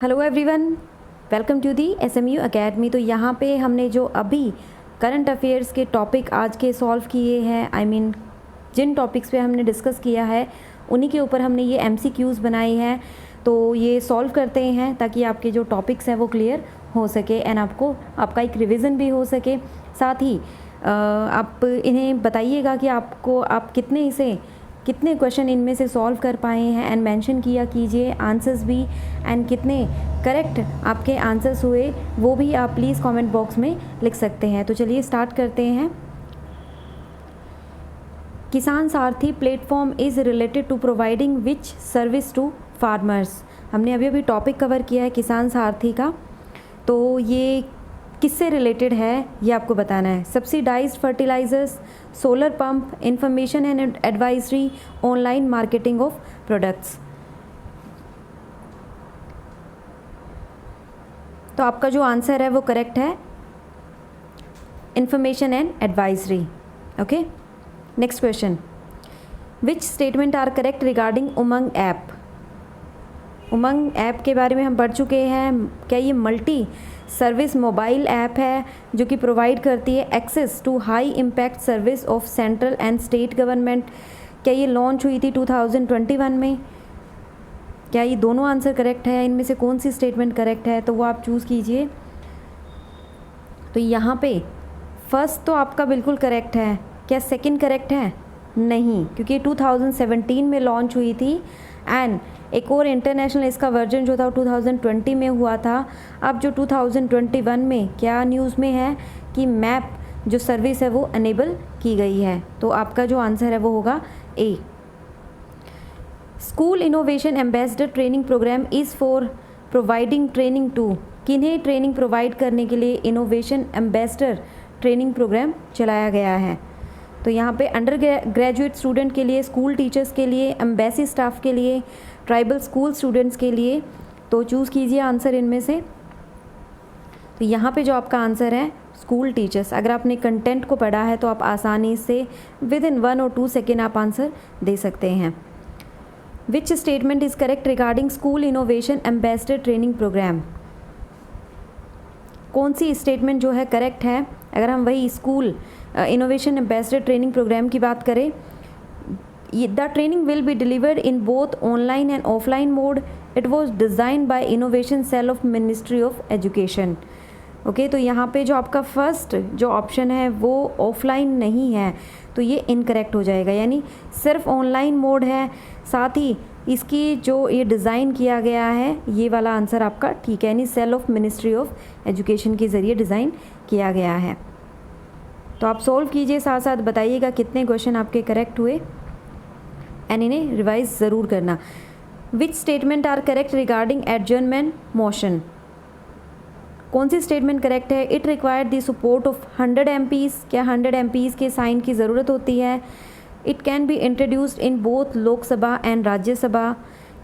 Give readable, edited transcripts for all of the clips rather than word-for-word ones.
Hello everyone, welcome to the SMU academy. तो यहाँ पे हमने जो अभी करंट अफेयर्स के टॉपिक आज के सॉल्व किए हैं, जिन टॉपिक्स पे हमने डिस्कस किया है उन्हीं के ऊपर हमने ये MCQs बनाए हैं। तो ये सॉल्व करते हैं ताकि आपके जो टॉपिक्स हैं वो क्लियर हो सके एंड आपका एक रिवीजन भी हो सके। साथ ही आप इन्हें बताइएगा कि आप कितने क्वेश्चन इनमें से सॉल्व कर पाए हैं एंड मेंशन किया कीजिए आंसर्स भी, एंड कितने करेक्ट आपके आंसर्स हुए वो भी आप प्लीज़ कमेंट बॉक्स में लिख सकते हैं। तो चलिए स्टार्ट करते हैं। Kisan Sarathi platform is related to providing which service to farmers. हमने अभी टॉपिक कवर किया है किसान सारथी का, तो ये किससे रिलेटेड है ये आपको बताना है। Subsidised fertilisers, solar pump, information and advisory, online marketing of products. तो आपका जो आंसर है वो करेक्ट है, information and advisory. Okay, next question, which statement are correct regarding Umang app. Umang app के बारे में हम पढ़ चुके हैं। क्या ये मल्टी सर्विस मोबाइल ऐप है जो कि प्रोवाइड करती है access to high impact service of central and state government. क्या ये लॉन्च हुई थी 2021 में। क्या ये दोनों आंसर करेक्ट है, इनमें से कौन सी स्टेटमेंट करेक्ट है तो वो आप चूज़ कीजिए। तो यहाँ पे फर्स्ट तो आपका बिल्कुल करेक्ट है। क्या सेकंड करेक्ट है? नहीं, क्योंकि 2017 में लॉन्च हुई थी एंड एक और इंटरनेशनल इसका वर्जन जो था 2020 में हुआ था। अब जो 2021 में क्या न्यूज़ में है कि मैप जो सर्विस है वो अनेबल की गई है। तो आपका जो आंसर है वो होगा A. School innovation ambassador training programme is for providing training to. किन्हें ट्रेनिंग प्रोवाइड करने के लिए इनोवेशन एम्बेसडर ट्रेनिंग प्रोग्राम चलाया गया है। तो यहाँ पे अंडर ग्रेजुएट स्टूडेंट के लिए, स्कूल टीचर्स के लिए, एम्बेसी स्टाफ के लिए, ट्राइबल स्कूल स्टूडेंट्स के लिए। तो चूज़ कीजिए आंसर इनमें से। तो यहाँ पे जो आपका आंसर है स्कूल टीचर्स। अगर आपने कंटेंट को पढ़ा है तो आप आसानी से विद इन 1 और 2 सेकेंड आप आंसर दे सकते हैं। Which statement is correct regarding school innovation ambassador training program. कौन सी स्टेटमेंट जो है करेक्ट है। अगर हम वही school innovation ambassador training program की बात करें, the training will be delivered in both online and offline mode. It was design by innovation cell of ministry of education. Okay, तो यहाँ पे जो आपका फर्स्ट जो ऑप्शन है वो ऑफलाइन नहीं है, तो ये इनकरेक्ट हो जाएगा, यानी सिर्फ ऑनलाइन मोड है। साथ ही इसकी जो ये डिज़ाइन किया गया है ये वाला आंसर आपका ठीक है, यानी cell of ministry of education के ज़रिए डिज़ाइन किया गया है। तो आप सोल्व कीजिए, साथ साथ बताइएगा कितने क्वेश्चन आपके करेक्ट हुए एंड इन्हें रिवाइज ज़रूर करना। Which statement are correct regarding adjournment motion. कौन सी स्टेटमेंट करेक्ट है। It required the support of 100 MPs। क्या 100 MPs के साइन की ज़रूरत होती है। It can be introduced in both Lok Sabha and Rajya Sabha.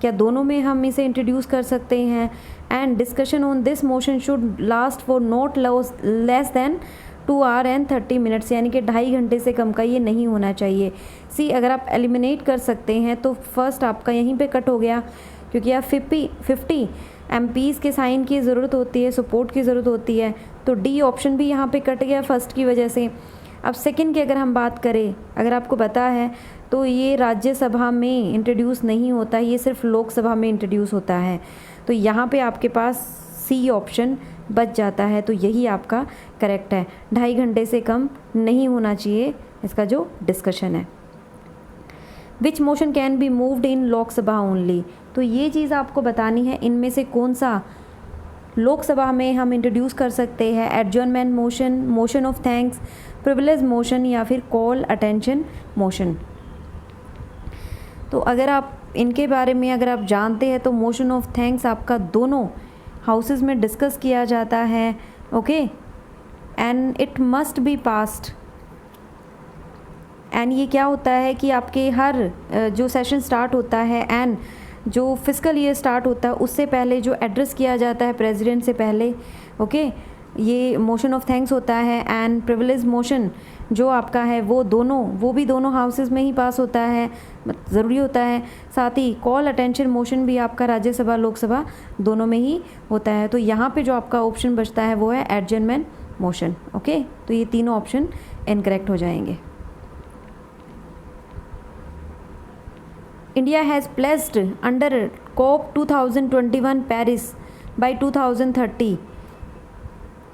क्या दोनों में हम इसे इंट्रोड्यूस कर सकते हैं। And discussion on this motion should last for not less than 2 hours and 30 minutes, यानी कि 2.5 घंटे से कम का ये नहीं होना चाहिए। सी, अगर आप एलिमिनेट कर सकते हैं तो फर्स्ट आपका यहीं पे कट हो गया, क्योंकि आप 50 MPs के साइन की ज़रूरत होती है, सपोर्ट की ज़रूरत होती है। तो डी ऑप्शन भी यहाँ पे कट गया फर्स्ट की वजह से। अब सेकंड की अगर हम बात करें, अगर आपको पता है तो ये राज्यसभा में इंट्रोड्यूस नहीं होता, ये सिर्फ लोकसभा में इंट्रोड्यूस होता है। तो यहाँ पे आपके पास सी ऑप्शन बच जाता है, तो यही आपका करेक्ट है। 2.5 घंटे से कम नहीं होना चाहिए इसका जो डिस्कशन है। Which motion can be moved in Lok Sabha only. तो ये चीज़ आपको बतानी है, इनमें से कौन सा लोकसभा में हम इंट्रोड्यूस कर सकते हैं। Adjournment motion, motion of thanks, privilege motion या फिर कॉल अटेंशन मोशन। तो अगर आप इनके बारे में अगर आप जानते हैं तो मोशन ऑफ थैंक्स आपका दोनों हाउसेस में डिस्कस किया जाता है। Okay, and it must be passed. And ये क्या होता है कि आपके हर जो सेशन स्टार्ट होता है एंड जो फिस्कल ईयर स्टार्ट होता है उससे पहले जो एड्रेस किया जाता है प्रेसिडेंट से पहले, ओके, ये मोशन ऑफ थैंक्स होता है। एंड प्रिविलेज मोशन जो आपका है वो भी दोनों हाउसेस में ही पास होता है, ज़रूरी होता है। साथ ही कॉल अटेंशन मोशन भी आपका राज्यसभा लोकसभा दोनों में ही होता है। तो यहाँ पे जो आपका ऑप्शन बचता है वो है एडजर्नमेंट मोशन। ओके, तो ये तीनों ऑप्शन इनकरेक्ट हो जाएंगे। India has pledged under COP 2021 Paris by 2030.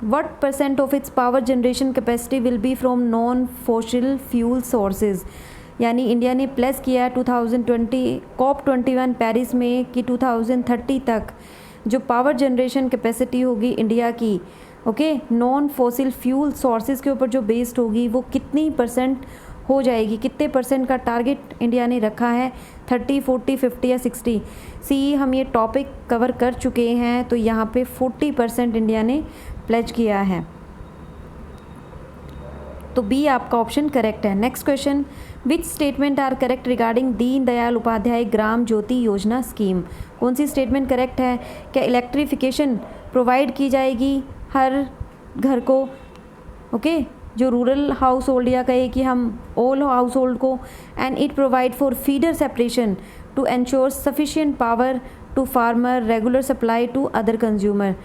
What % of its power generation capacity will be from non-fossil fuel sources? यानी इंडिया ने प्लेस किया 2020 COP 21 पेरिस में कि 2030 तक जो पावर जनरेशन कैपेसिटी होगी इंडिया की, okay, non fossil fuel sources के ऊपर जो बेस्ड होगी वो कितनी % हो जाएगी, कितने % का टारगेट इंडिया ने रखा है, 30, 40, 50 या 60? सी हम ये टॉपिक कवर कर चुके हैं, तो यहाँ पे 40% इंडिया ने प्लेज किया है। तो बी आपका ऑप्शन करेक्ट है। Next question, which statement are correct regarding Deen Dayal Upadhyay Gram Jyoti योजना स्कीम? कौन सी स्टेटमेंट करेक्ट है? क्या इलेक्ट्रिफिकेशन प्रोवाइड की जाएगी हर घर को? ओके, जो रूरल हाउस होल्ड या कहे कि हम ऑल हाउस होल्ड को, and it provide for feeder separation to ensure sufficient power to farmer, regular supply to other consumer.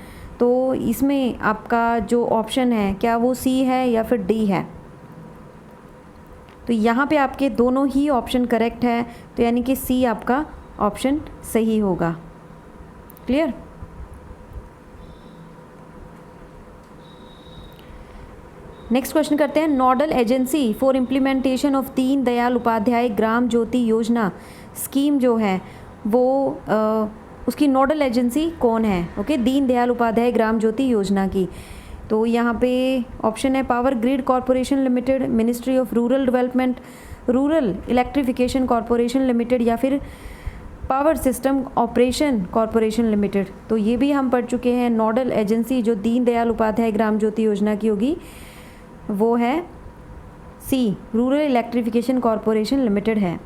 तो इसमें आपका जो ऑप्शन है क्या वो सी है या फिर डी है? तो यहाँ पे आपके दोनों ही ऑप्शन करेक्ट है, तो यानी कि सी आपका ऑप्शन सही होगा। क्लियर? नेक्स्ट क्वेश्चन करते हैं, nodal agency for implementation of दीन दयाल उपाध्याय ग्राम ज्योति योजना स्कीम जो है वो उसकी नोडल एजेंसी कौन है? ओके, दीन दयाल उपाध्याय ग्राम ज्योति योजना की। तो यहाँ पे ऑप्शन है power grid corporation limited, ministry of rural development, rural electrification corporation limited या फिर power system operation corporation limited. तो ये भी हम पढ़ चुके हैं, नोडल एजेंसी जो दीन दयाल उपाध्याय ग्राम ज्योति योजना की होगी वो है सी, रूरल इलेक्ट्रिफिकेशन कॉरपोरेशन लिमिटेड है।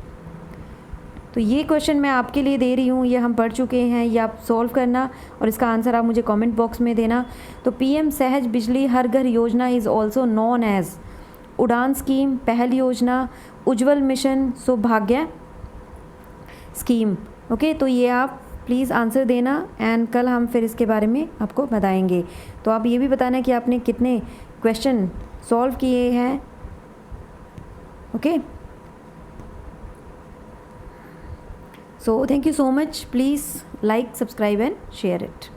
तो ये क्वेश्चन मैं आपके लिए दे रही हूँ, ये हम पढ़ चुके हैं, ये आप सॉल्व करना और इसका आंसर आप मुझे कमेंट बॉक्स में देना। तो पीएम सहज बिजली हर घर योजना इज़ ऑल्सो नॉन एज उड़ान स्कीम, पहल योजना, उज्ज्वल मिशन, सौभाग्य स्कीम। ओके, तो ये आप प्लीज़ आंसर देना एंड कल हम फिर इसके बारे में आपको बताएंगे। तो आप ये भी बताना कि आपने कितने क्वेश्चन सॉल्व किए हैं। Okay, so thank you so much. Please like, subscribe and share it.